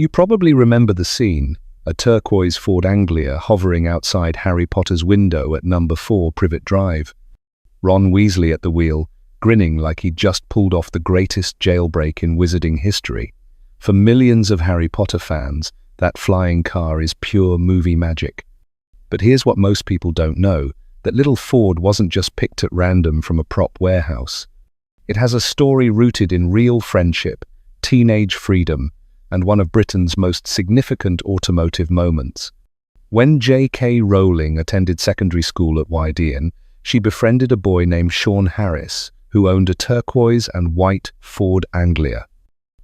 You probably remember the scene, a turquoise Ford Anglia hovering outside Harry Potter's window at number 4 Privet Drive. Ron Weasley at the wheel, grinning like he'd just pulled off the greatest jailbreak in wizarding history. For millions of Harry Potter fans, that flying car is pure movie magic. But here's what most people don't know, that little Ford wasn't just picked at random from a prop warehouse. It has a story rooted in real friendship, teenage freedom, and one of Britain's most significant automotive moments. When J.K. Rowling attended secondary school at Wydean, she befriended a boy named Sean Harris, who owned a turquoise and white Ford Anglia.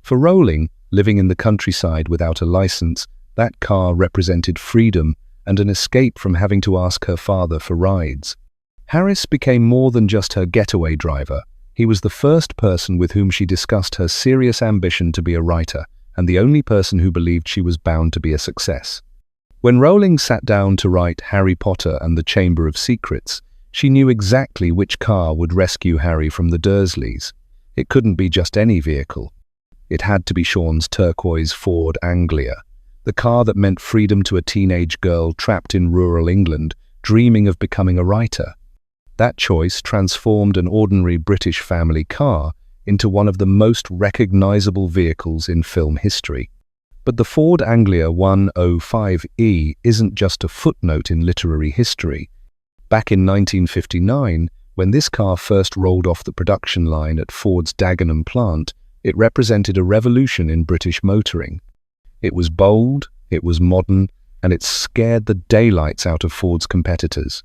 For Rowling, living in the countryside without a license, that car represented freedom and an escape from having to ask her father for rides. Harris became more than just her getaway driver. He was the first person with whom she discussed her serious ambition to be a writer, and the only person who believed she was bound to be a success. When Rowling sat down to write Harry Potter and the Chamber of Secrets, she knew exactly which car would rescue Harry from the Dursleys. It couldn't be just any vehicle. It had to be Sean's turquoise Ford Anglia, the car that meant freedom to a teenage girl trapped in rural England, dreaming of becoming a writer. That choice transformed an ordinary British family car into one of the most recognizable vehicles in film history. But the Ford Anglia 105E isn't just a footnote in literary history. Back in 1959, when this car first rolled off the production line at Ford's Dagenham plant, it represented a revolution in British motoring. It was bold, it was modern, and it scared the daylights out of Ford's competitors.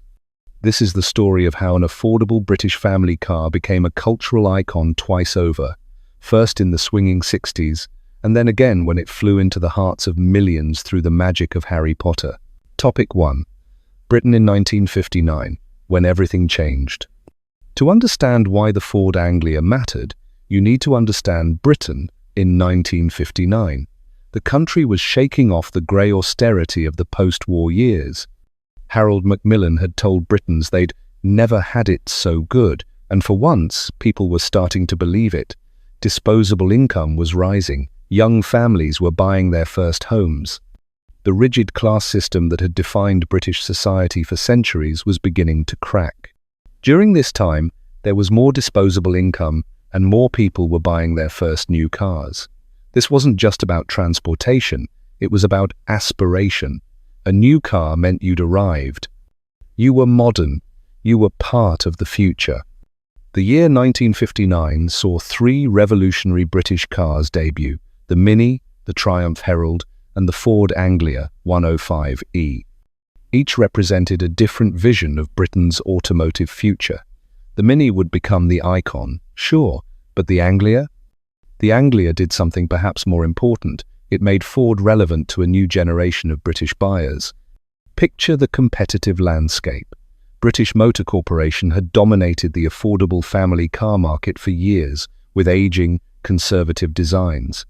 This is the story of how an affordable British family car became a cultural icon twice over, first in the swinging 60s, and then again when it flew into the hearts of millions through the magic of Harry Potter. Topic 1. Britain in 1959, when everything changed. To understand why the Ford Anglia mattered, you need to understand Britain in 1959. The country was shaking off the grey austerity of the post-war years. Harold Macmillan had told Britons they'd never had it so good, and for once, people were starting to believe it. Disposable income was rising. Young families were buying their first homes. The rigid class system that had defined British society for centuries was beginning to crack. During this time, there was more disposable income and more people were buying their first new cars. This wasn't just about transportation, it was about aspiration. A new car meant you'd arrived. You were modern. You were part of the future. The year 1959 saw 3 revolutionary British cars debut: the Mini, the Triumph Herald, and the Ford Anglia 105E. Each represented a different vision of Britain's automotive future. The Mini would become the icon, sure, but the Anglia? The Anglia did something perhaps more important. It made Ford relevant to a new generation of British buyers. Picture the competitive landscape. British Motor Corporation had dominated the affordable family car market for years with aging, conservative designs.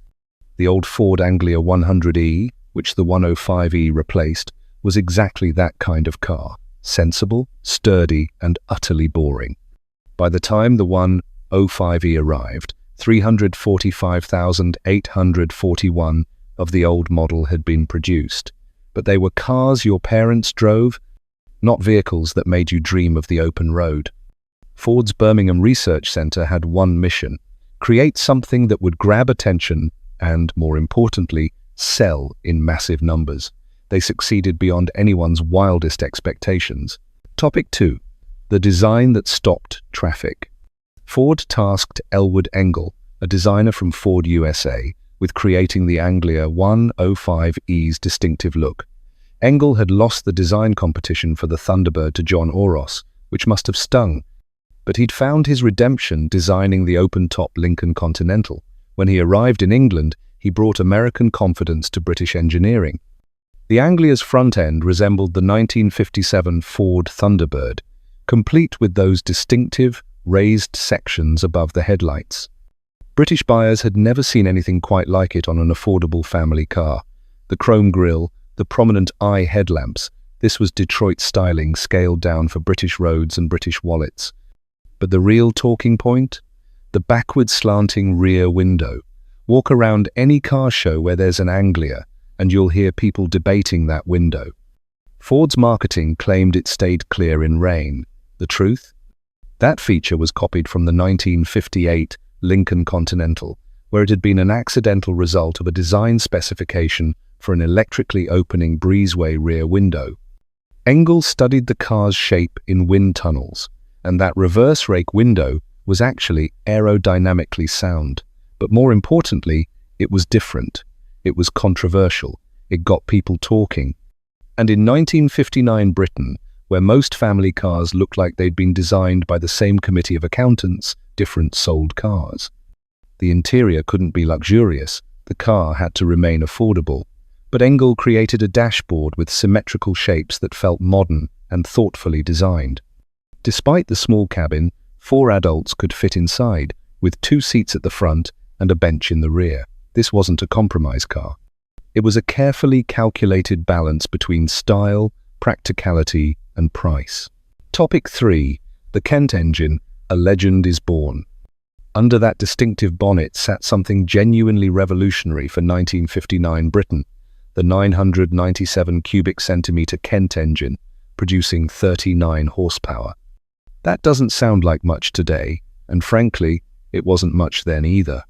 The old Ford Anglia 100E, which the 105E replaced, was exactly that kind of car: sensible, sturdy, and utterly boring. By the time the 105E arrived, 345,841 of the old model had been produced. But they were cars your parents drove, not vehicles that made you dream of the open road. Ford's Birmingham Research Centre had one mission: create something that would grab attention and, more importantly, sell in massive numbers. They succeeded beyond anyone's wildest expectations. Topic 2. The design that stopped traffic. Ford tasked Elwood Engel, a designer from Ford USA, with creating the Anglia 105E's distinctive look. Engel had lost the design competition for the Thunderbird to John Oros, which must have stung. But he'd found his redemption designing the open-top Lincoln Continental. When he arrived in England, he brought American confidence to British engineering. The Anglia's front end resembled the 1957 Ford Thunderbird, complete with those distinctive, raised sections above the headlights. British buyers had never seen anything quite like it on an affordable family car. The chrome grille, the prominent eye headlamps, this was Detroit styling scaled down for British roads and British wallets. But the real talking point? The backward slanting rear window. Walk around any car show where there's an Anglia, and you'll hear people debating that window. Ford's marketing claimed it stayed clear in rain. The truth? That feature was copied from the 1958 Lincoln Continental, where it had been an accidental result of a design specification for an electrically opening breezeway rear window. Engel studied the car's shape in wind tunnels, and that reverse rake window was actually aerodynamically sound. But more importantly, it was different. It was controversial. It got people talking. And in 1959 Britain, where most family cars looked like they'd been designed by the same committee of accountants, different sold cars. The interior couldn't be luxurious. The car had to remain affordable. But Engel created a dashboard with symmetrical shapes that felt modern and thoughtfully designed. Despite the small cabin, 4 adults could fit inside, with 2 seats at the front and a bench in the rear. This wasn't a compromise car. It was a carefully calculated balance between style, practicality, and price. Topic 3. The Kent engine, a legend is born. Under that distinctive bonnet sat something genuinely revolutionary for 1959 Britain, the 997 cubic centimetre Kent engine, producing 39 horsepower. That doesn't sound like much today, and frankly, it wasn't much then either.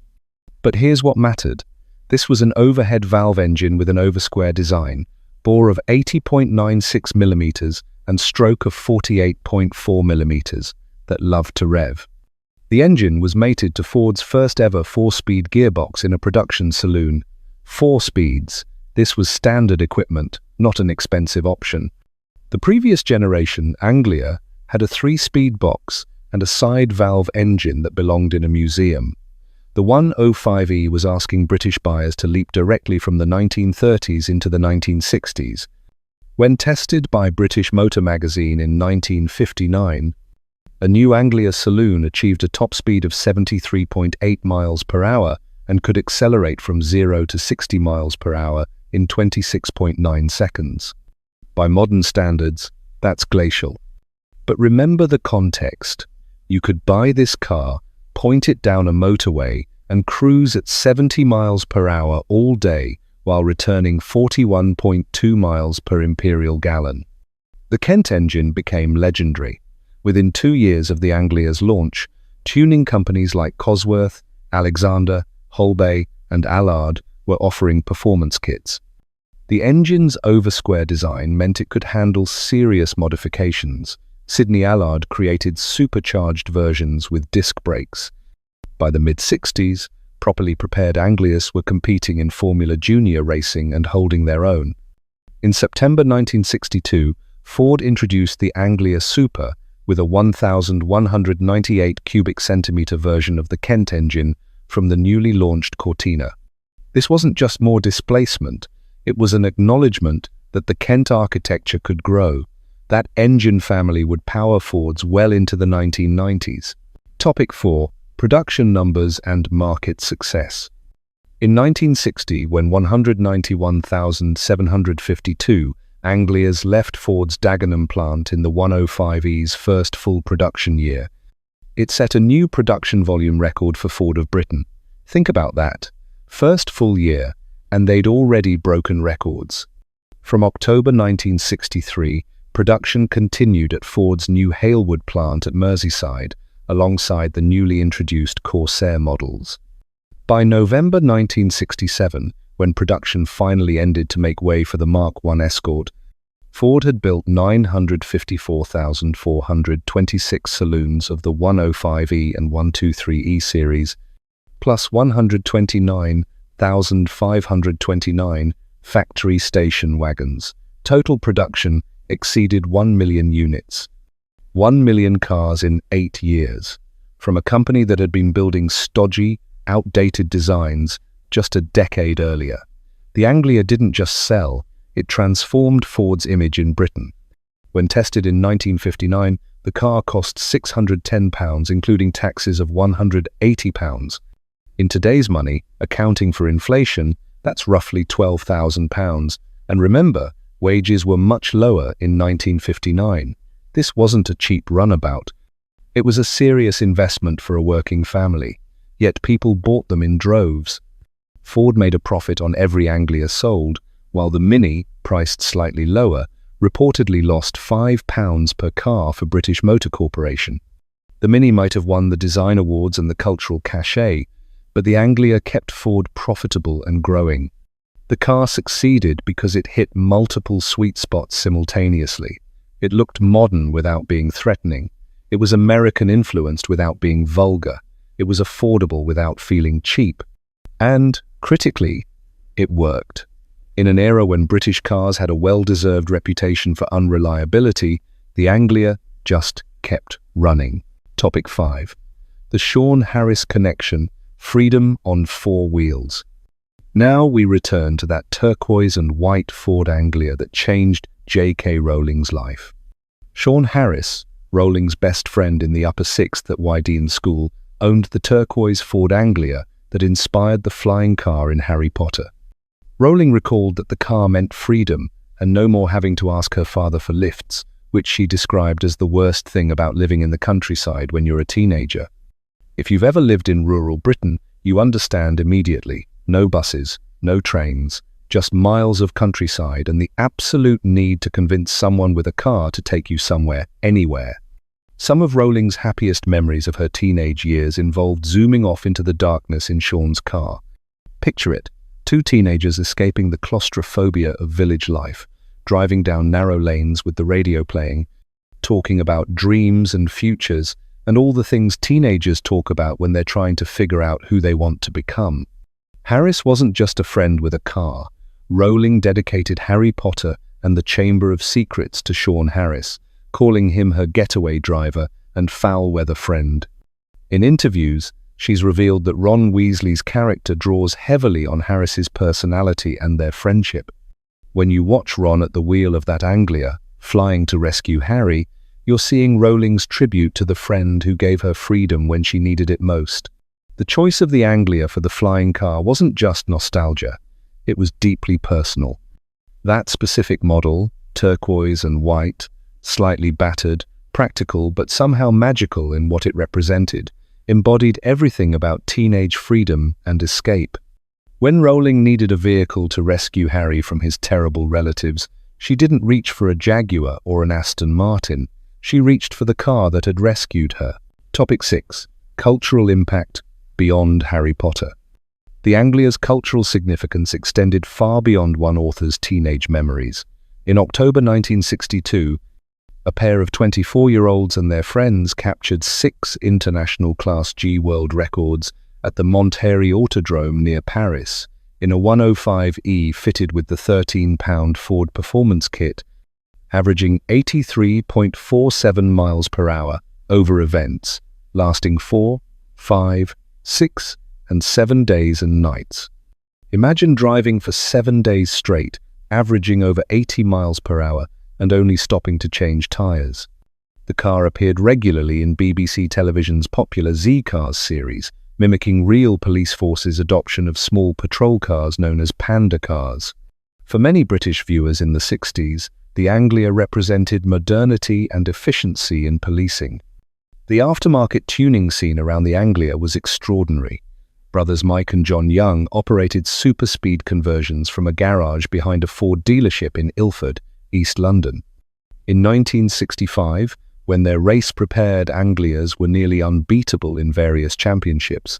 But here's what mattered. This was an overhead valve engine with an oversquare design, bore of 80.96 millimeters and stroke of 48.4 millimeters that loved to rev. The engine was mated to Ford's first ever 4-speed gearbox in a production saloon. 4 speeds. This was standard equipment, not an expensive option. The previous generation, Anglia, had a 3-speed box and a side valve engine that belonged in a museum. The 105e was asking British buyers to leap directly from the 1930s into the 1960s. When tested by British Motor Magazine in 1959, a new Anglia saloon achieved a top speed of 73.8 miles per hour and could accelerate from 0 to 60 miles per hour in 26.9 seconds. By modern standards, that's glacial. But remember the context. You could buy this car, point it down a motorway, and cruise at 70 miles per hour all day while returning 41.2 miles per imperial gallon. The Kent engine became legendary. Within 2 years of the Anglia's launch, tuning companies like Cosworth, Alexander, Holbay, and Allard were offering performance kits. The engine's oversquare design meant it could handle serious modifications. Sidney Allard created supercharged versions with disc brakes. By the mid-60s, properly prepared Anglias were competing in Formula Junior racing and holding their own. In September 1962, Ford introduced the Anglia Super with a 1,198 cubic centimetre version of the Kent engine from the newly launched Cortina. This wasn't just more displacement, it was an acknowledgement that the Kent architecture could grow. That engine family would power Fords well into the 1990s. Topic 4. Production numbers and market success. In 1960, when 191,752 Anglias left Ford's Dagenham plant in the 105e's first full production year, it set a new production volume record for Ford of Britain. Think about that. First full year, and they'd already broken records. From October 1963, production continued at Ford's new Halewood plant at Merseyside, alongside the newly introduced Corsair models. By November 1967, when production finally ended to make way for the Mark I Escort, Ford had built 954,426 saloons of the 105e and 123e series, plus 129,529 factory station wagons. Total production exceeded 1 million units. 1 million cars in 8 years. From a company that had been building stodgy, outdated designs just a decade earlier. The Anglia didn't just sell, it transformed Ford's image in Britain. When tested in 1959, the car cost £610, including taxes of £180. In today's money, accounting for inflation, that's roughly £12,000. And remember, wages were much lower in 1959. This wasn't a cheap runabout. It was a serious investment for a working family, yet people bought them in droves. Ford made a profit on every Anglia sold, while the Mini, priced slightly lower, reportedly lost £5 per car for British Motor Corporation. The Mini might have won the design awards and the cultural cachet, but the Anglia kept Ford profitable and growing. The car succeeded because it hit multiple sweet spots simultaneously. It looked modern without being threatening. It was American-influenced without being vulgar. It was affordable without feeling cheap. And, critically, it worked. In an era when British cars had a well-deserved reputation for unreliability, the Anglia just kept running. Topic 5. The Sean Harris Connection, Freedom on Four Wheels. Now we return to that turquoise and white Ford Anglia that changed J.K. Rowling's life. Sean Harris, Rowling's best friend in the upper sixth at Wydeen School, owned the turquoise Ford Anglia that inspired the flying car in Harry Potter. Rowling recalled that the car meant freedom and no more having to ask her father for lifts, which she described as the worst thing about living in the countryside when you're a teenager. If you've ever lived in rural Britain, you understand immediately. No buses, no trains, just miles of countryside and the absolute need to convince someone with a car to take you somewhere, anywhere. Some of Rowling's happiest memories of her teenage years involved zooming off into the darkness in Sean's car. Picture it, two teenagers escaping the claustrophobia of village life, driving down narrow lanes with the radio playing, talking about dreams and futures and all the things teenagers talk about when they're trying to figure out who they want to become. Harris wasn't just a friend with a car. Rowling dedicated Harry Potter and the Chamber of Secrets to Sean Harris, calling him her getaway driver and foul-weather friend. In interviews, she's revealed that Ron Weasley's character draws heavily on Harris's personality and their friendship. When you watch Ron at the wheel of that Anglia, flying to rescue Harry, you're seeing Rowling's tribute to the friend who gave her freedom when she needed it most. The choice of the Anglia for the flying car wasn't just nostalgia, it was deeply personal. That specific model, turquoise and white, slightly battered, practical but somehow magical in what it represented, embodied everything about teenage freedom and escape. When Rowling needed a vehicle to rescue Harry from his terrible relatives, she didn't reach for a Jaguar or an Aston Martin, she reached for the car that had rescued her. Topic 6. Cultural impact beyond Harry Potter. The Anglia's cultural significance extended far beyond one author's teenage memories. In October 1962, a pair of 24-year-olds and their friends captured 6 international Class G world records at the Montlhéry Autodrome near Paris, in a 105E fitted with the 13-pound Ford Performance Kit, averaging 83.47 miles per hour over events, lasting 4, 5, 6, and 7 days and nights. Imagine driving for 7 days straight, averaging over 80 miles per hour, and only stopping to change tires. The car appeared regularly in BBC Television's popular Z-Cars series, mimicking real police forces' adoption of small patrol cars known as panda cars. For many British viewers in the 60s, the Anglia represented modernity and efficiency in policing. The aftermarket tuning scene around the Anglia was extraordinary. Brothers Mike and John Young operated super-speed conversions from a garage behind a Ford dealership in Ilford, East London. In 1965, when their race-prepared Anglias were nearly unbeatable in various championships,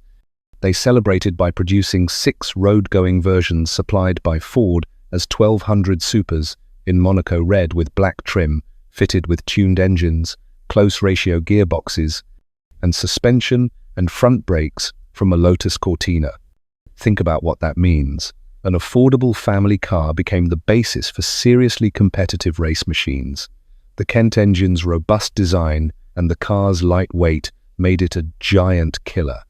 they celebrated by producing 6 road-going versions supplied by Ford as 1200 Supers in Monaco red with black trim, fitted with tuned engines, close-ratio gearboxes, and suspension and front brakes from a Lotus Cortina. Think about what that means. An affordable family car became the basis for seriously competitive race machines. The Kent engine's robust design and the car's light weight made it a giant killer.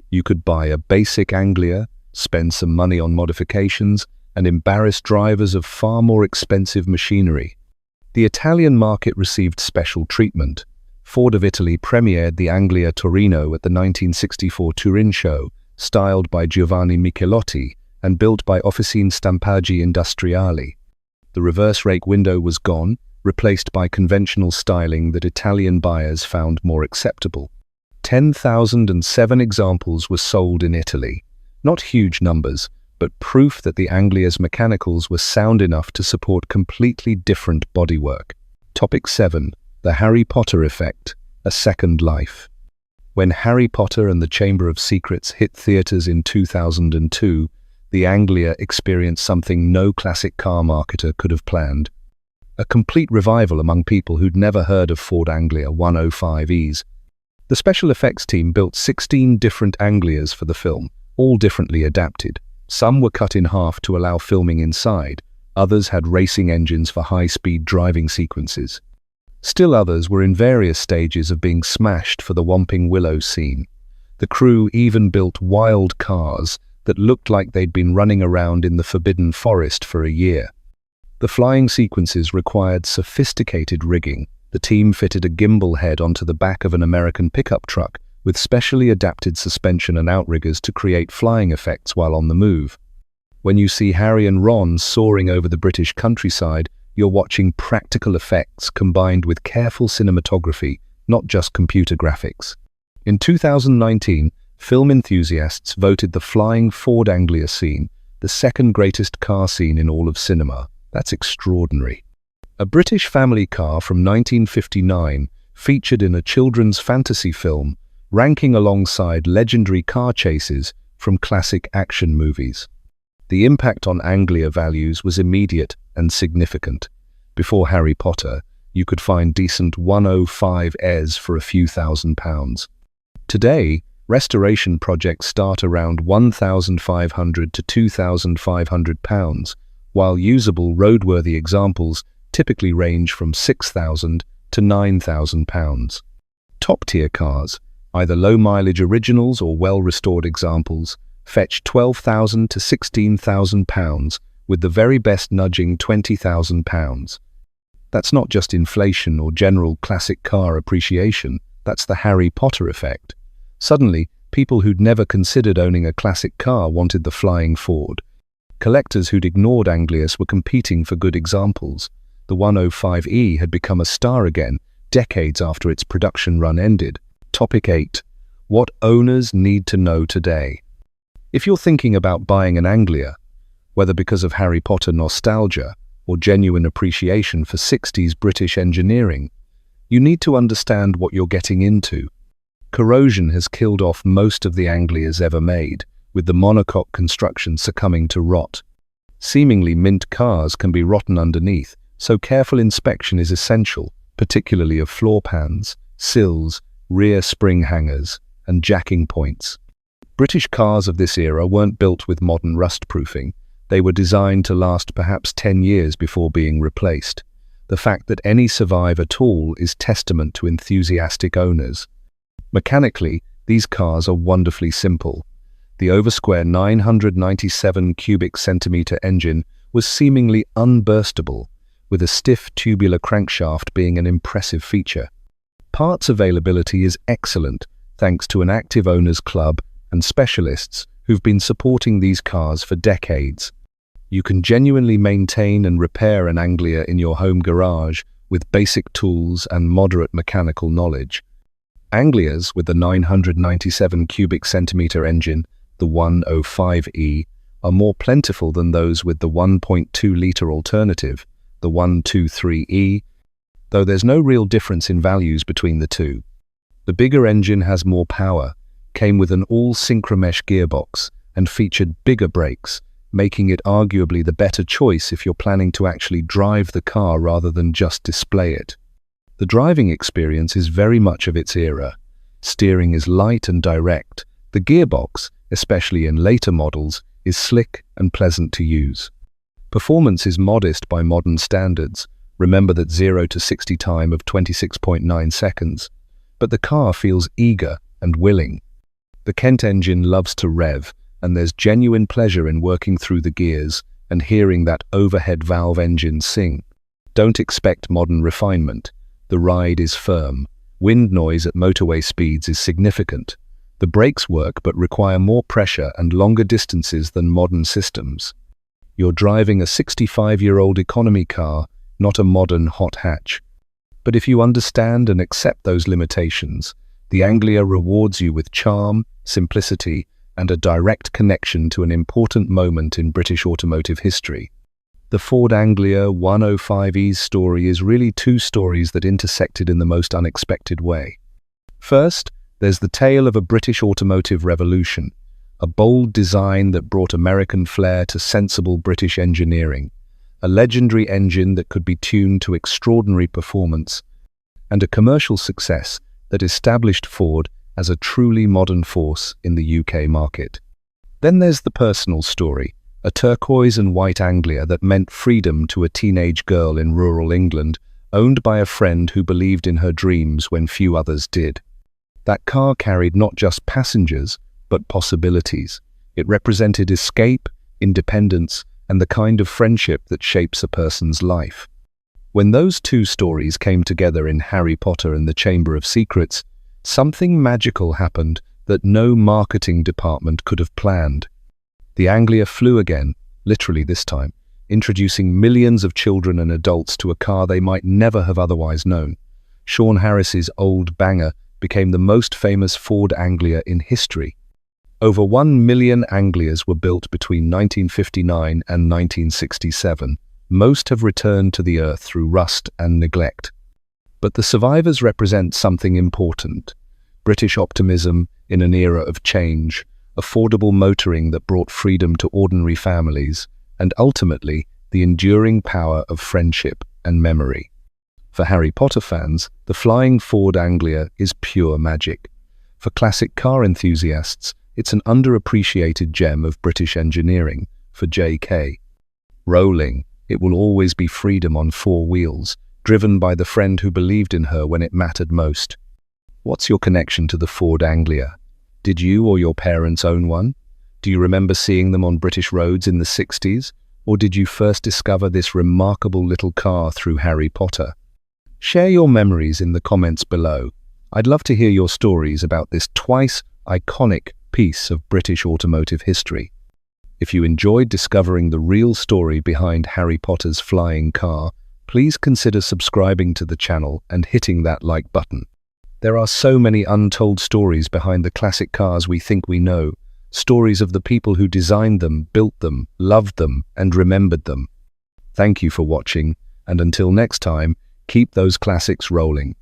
You could buy a basic Anglia, spend some money on modifications, and embarrass drivers of far more expensive machinery. The Italian market received special treatment. Ford of Italy premiered the Anglia Torino at the 1964 Turin show, styled by Giovanni Michelotti and built by Officine Stampaggi Industriali. The reverse rake window was gone, replaced by conventional styling that Italian buyers found more acceptable. 10,007 examples were sold in Italy. Not huge numbers, but proof that the Anglia's mechanicals were sound enough to support completely different bodywork. Topic 7. The Harry Potter Effect, A Second Life. When Harry Potter and the Chamber of Secrets hit theaters in 2002, the Anglia experienced something no classic car marketer could have planned. A complete revival among people who'd never heard of Ford Anglia 105Es. The special effects team built 16 different Anglias for the film, all differently adapted. Some were cut in half to allow filming inside, others had racing engines for high-speed driving sequences. Still others were in various stages of being smashed for the Whomping Willow scene. The crew even built wild cars that looked like they'd been running around in the Forbidden Forest for a year. The flying sequences required sophisticated rigging. The team fitted a gimbal head onto the back of an American pickup truck with specially adapted suspension and outriggers to create flying effects while on the move. When you see Harry and Ron soaring over the British countryside, you're watching practical effects combined with careful cinematography, not just computer graphics. In 2019, film enthusiasts voted the Flying Ford Anglia scene the second greatest car scene in all of cinema. That's extraordinary. A British family car from 1959, featured in a children's fantasy film, ranking alongside legendary car chases from classic action movies. The impact on Anglia values was immediate and significant. Before Harry Potter, you could find decent 105Es for a few £1,000s. Today, restoration projects start around £1,500 to £2,500, while usable roadworthy examples typically range from £6,000 to £9,000. Top-tier cars, either low-mileage originals or well-restored examples, fetch £12,000 to £16,000, with the very best nudging £20,000. That's not just inflation or general classic car appreciation, that's the Harry Potter effect. Suddenly, people who'd never considered owning a classic car wanted the Flying Ford. Collectors who'd ignored Anglias were competing for good examples. The 105E had become a star again, decades after its production run ended. Topic 8. What owners need to know today. If you're thinking about buying an Anglia, whether because of Harry Potter nostalgia or genuine appreciation for 60s British engineering, you need to understand what you're getting into. Corrosion has killed off most of the Anglias ever made, with the monocoque construction succumbing to rot. Seemingly mint cars can be rotten underneath, so careful inspection is essential, particularly of floor pans, sills, rear spring hangers, and jacking points. British cars of this era weren't built with modern rust-proofing. They were designed to last perhaps 10 years before being replaced. The fact that any survive at all is testament to enthusiastic owners. Mechanically, these cars are wonderfully simple. The over-square 997 cubic centimeter engine was seemingly unburstable, with a stiff tubular crankshaft being an impressive feature. Parts availability is excellent, thanks to an active owners club and specialists who've been supporting these cars for decades. You can genuinely maintain and repair an Anglia in your home garage with basic tools and moderate mechanical knowledge. Anglias with the 997 cubic centimeter engine, the 105E, are more plentiful than those with the 1.2-litre alternative, the 123E, though there's no real difference in values between the two. The bigger engine has more power, came with an all-synchromesh gearbox, and featured bigger brakes, making it arguably the better choice if you're planning to actually drive the car rather than just display it. The driving experience is very much of its era. Steering is light and direct. The gearbox, especially in later models, is slick and pleasant to use. Performance is modest by modern standards. Remember that 0 to 60 time of 26.9 seconds. But the car feels eager and willing. The Kent engine loves to rev, and there's genuine pleasure in working through the gears and hearing that overhead valve engine sing. Don't expect modern refinement. The ride is firm. Wind noise at motorway speeds is significant. The brakes work but require more pressure and longer distances than modern systems. You're driving a 65-year-old economy car, not a modern hot hatch. But if you understand and accept those limitations, the Anglia rewards you with charm, simplicity, and a direct connection to an important moment in British automotive history. The Ford Anglia 105E's story is really two stories that intersected in the most unexpected way. First, there's the tale of a British automotive revolution, a bold design that brought American flair to sensible British engineering, a legendary engine that could be tuned to extraordinary performance, and a commercial success that established Ford as a truly modern force in the UK market. Then there's the personal story, a turquoise and white Anglia that meant freedom to a teenage girl in rural England, owned by a friend who believed in her dreams when few others did. That car carried not just passengers, but possibilities. It represented escape, independence, and the kind of friendship that shapes a person's life. When those two stories came together in Harry Potter and the Chamber of Secrets, something magical happened that no marketing department could have planned. The Anglia flew again, literally this time, introducing millions of children and adults to a car they might never have otherwise known. Sean Harris's old banger became the most famous Ford Anglia in history. Over 1 million Anglias were built between 1959 and 1967. Most have returned to the earth through rust and neglect. But the survivors represent something important: British optimism in an era of change, affordable motoring that brought freedom to ordinary families, and ultimately, the enduring power of friendship and memory. For Harry Potter fans, the Flying Ford Anglia is pure magic. For classic car enthusiasts, it's an underappreciated gem of British engineering. For J.K. Rowling, it will always be freedom on four wheels, driven by the friend who believed in her when it mattered most. What's your connection to the Ford Anglia? Did you or your parents own one? Do you remember seeing them on British roads in the 60s? Or did you first discover this remarkable little car through Harry Potter? Share your memories in the comments below. I'd love to hear your stories about this twice iconic piece of British automotive history. If you enjoyed discovering the real story behind Harry Potter's flying car, please consider subscribing to the channel and hitting that like button. There are so many untold stories behind the classic cars we think we know, stories of the people who designed them, built them, loved them, and remembered them. Thank you for watching, and until next time, keep those classics rolling.